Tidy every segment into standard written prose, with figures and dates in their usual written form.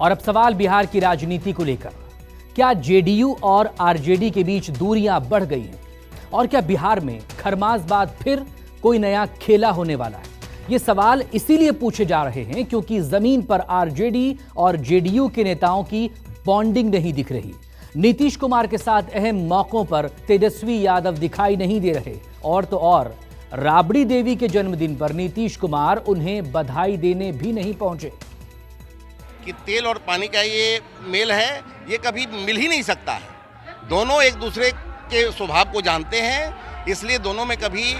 और अब सवाल बिहार की राजनीति को लेकर। क्या जेडीयू और आरजेडी के बीच दूरियां बढ़ गई हैं? और क्या बिहार में खरमास बाद फिर कोई नया खेला होने वाला है? ये सवाल इसीलिए पूछे जा रहे हैं क्योंकि जमीन पर आरजेडी और जेडीयू के नेताओं की बॉन्डिंग नहीं दिख रही। नीतीश कुमार के साथ अहम मौकों पर तेजस्वी यादव दिखाई नहीं दे रहे, और तो और राबड़ी देवी के जन्मदिन पर नीतीश कुमार उन्हें बधाई देने भी नहीं पहुंचे। कि तेल और पानी का ये मेल है, ये कभी मिल ही नहीं सकता है। दोनों एक दूसरे के स्वभाव को जानते हैं, इसलिए दोनों में कभी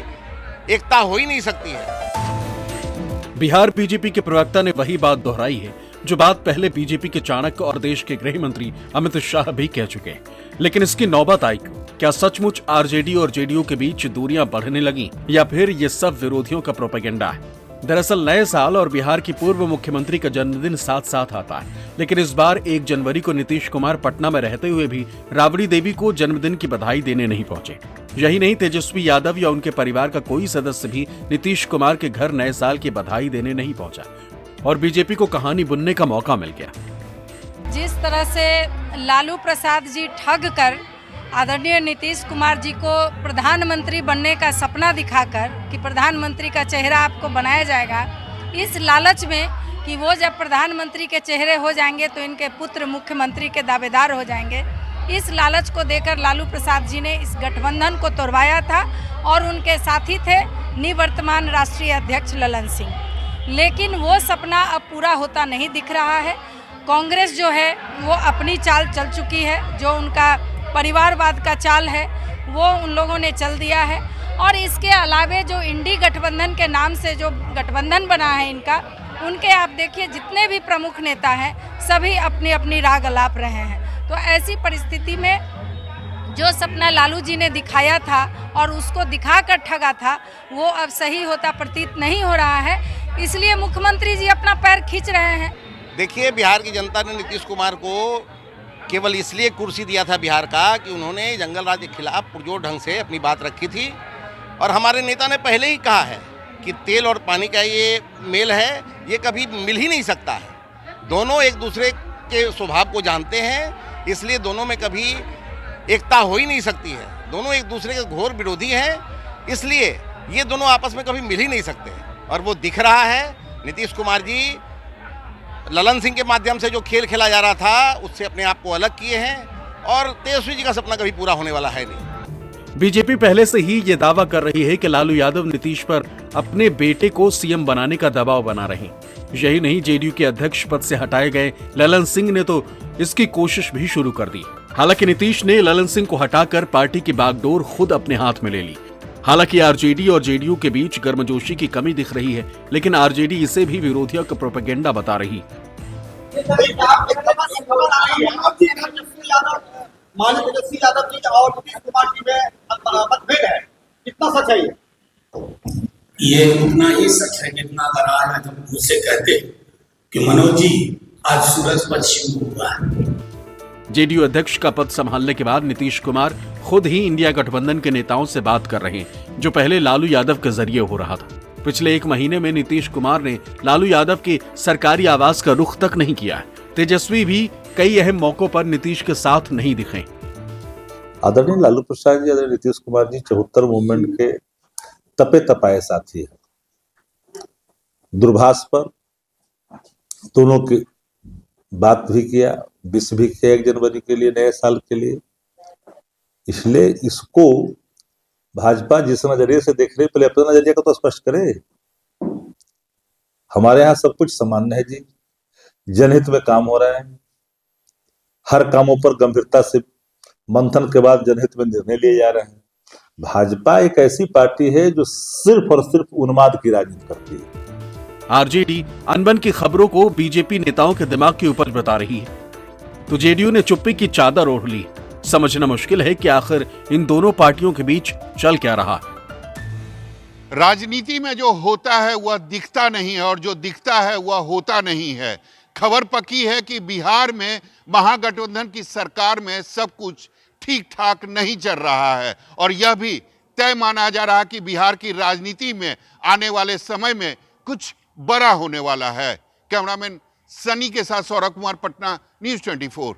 एकता हो ही नहीं सकती है। बिहार बीजेपी के प्रवक्ता ने वही बात दोहराई है जो बात पहले बीजेपी के चाणक्य और देश के गृह मंत्री अमित शाह भी कह चुके हैं। लेकिन इसकी नौबत आई क्यों? क्या सचमुच आरजेडी और जेडीयू के बीच दूरियां बढ़ने लगी या फिर ये सब विरोधियों का प्रोपेगेंडा है? दरअसल नए साल और बिहार की पूर्व मुख्यमंत्री का जन्मदिन साथ साथ आता है, लेकिन इस बार 1 जनवरी को नीतीश कुमार पटना में रहते हुए भी राबड़ी देवी को जन्मदिन की बधाई देने नहीं पहुंचे। यही नहीं, तेजस्वी यादव या उनके परिवार का कोई सदस्य भी नीतीश कुमार के घर नए साल की बधाई देने नहीं पहुंचा और बीजेपी को कहानी बुनने का मौका मिल गया। जिस तरह से लालू प्रसाद जी ठग कर आदरणीय नीतीश कुमार जी को प्रधानमंत्री बनने का सपना दिखाकर कि प्रधानमंत्री का चेहरा आपको बनाया जाएगा, इस लालच में कि वो जब प्रधानमंत्री के चेहरे हो जाएंगे तो इनके पुत्र मुख्यमंत्री के दावेदार हो जाएंगे, इस लालच को देकर लालू प्रसाद जी ने इस गठबंधन को तोड़वाया था और उनके साथी थे निवर्तमान राष्ट्रीय अध्यक्ष ललन सिंह। लेकिन वो सपना अब पूरा होता नहीं दिख रहा है। कांग्रेस जो है वो अपनी चाल चल चुकी है, जो उनका परिवारवाद का चाल है वो उन लोगों ने चल दिया है। और इसके अलावे जो इंडी गठबंधन के नाम से जो गठबंधन बना है इनका, उनके आप देखिए जितने भी प्रमुख नेता हैं सभी अपनी अपनी राग अलाप रहे हैं। तो ऐसी परिस्थिति में जो सपना लालू जी ने दिखाया था और उसको दिखाकर ठगा था, वो अब सही होता प्रतीत नहीं हो रहा है। इसलिए मुख्यमंत्री जी अपना पैर खींच रहे हैं। देखिए, बिहार की जनता ने नीतीश कुमार को केवल इसलिए कुर्सी दिया था बिहार का कि उन्होंने जंगल राज के खिलाफ पुरजोर ढंग से अपनी बात रखी थी। और हमारे नेता ने पहले ही कहा है कि तेल और पानी का ये मेल है, ये कभी मिल ही नहीं सकता है। दोनों एक दूसरे के स्वभाव को जानते हैं, इसलिए दोनों में कभी एकता हो ही नहीं सकती है। दोनों एक दूसरे के घोर विरोधी हैं, इसलिए ये दोनों आपस में कभी मिल ही नहीं सकते। और वो दिख रहा है। नीतीश कुमार जी ललन सिंह के माध्यम से जो खेल खेला जा रहा था उससे अपने आप को अलग किए हैं, और तेजस्वी जी का सपना कभी पूरा होने वाला है नहीं। बीजेपी पहले से ही ये दावा कर रही है कि लालू यादव नीतीश पर अपने बेटे को सीएम बनाने का दबाव बना रहे। यही नहीं, जेडीयू के अध्यक्ष पद से हटाए गए ललन सिंह ने तो इसकी कोशिश भी शुरू कर दी। हालांकि नीतीश ने ललन सिंह को हटाकर पार्टी की बागडोर खुद अपने हाथ में ले ली। हालांकि आरजेडी और जेडीयू के बीच गर्मजोशी की कमी दिख रही है, लेकिन आरजेडी इसे भी विरोधियों का प्रोपेगेंडा बता रही। ये उतना ही सच है जितना अगर आज हम मुझसे कहते कि मनोज जी आज सूरज पश्चिम हुआ है। जेडीयू अध्यक्ष का पद संभालने के बाद नीतीश कुमार खुद ही इंडिया गठबंधन के नेताओं से बात कर रहे हैं, जो पहले लालू यादव के जरिए हो रहा था। पिछले 1 महीने में नीतीश कुमार ने लालू यादव के सरकारी आवास का रुख तक नहीं किया है। तेजस्वी भी कई अहम मौकों पर नीतीश के साथ नहीं दिखे। आदरणीय लालू प्रसाद जी, आदरणीय नीतीश कुमार जी 74 मूवमेंट के तपे तपाए साथी है। दूरभाष पर दोनों की बात भी किया, विश भी किया 1 जनवरी के लिए, नए साल के लिए। इसलिए इसको भाजपा जिस नजरिए से देख रही है, पहले अपने नजरिए को तो स्पष्ट करे। हमारे यहाँ सब कुछ सामान्य है जी, जनहित में काम हो रहा है। हर कामों पर गंभीरता से मंथन के बाद जनहित में निर्णय लिए जा रहे हैं। भाजपा एक ऐसी पार्टी है जो सिर्फ और सिर्फ उन्माद की राजनीति करती है। आरजेडी अनबन की खबरों को बीजेपी नेताओं के दिमाग की उपज बता रही है, तो जेडीयू ने चुप्पी की चादर ओढ़ ली। समझना मुश्किल है कि आखिर इन दोनों पार्टियों के बीच चल क्या रहा है। राजनीति में जो होता है वह दिखता नहीं है और जो दिखता है वह होता नहीं है। खबर पक्की है कि बिहार में महागठबंधन की सरकार में सब कुछ ठीक ठाक नहीं चल रहा है और यह भी तय माना जा रहा है कि बिहार की राजनीति में आने वाले समय में कुछ बड़ा होने वाला है। कैमरामैन सनी के साथ सौरभ कुमार पटना, न्यूज़ 24।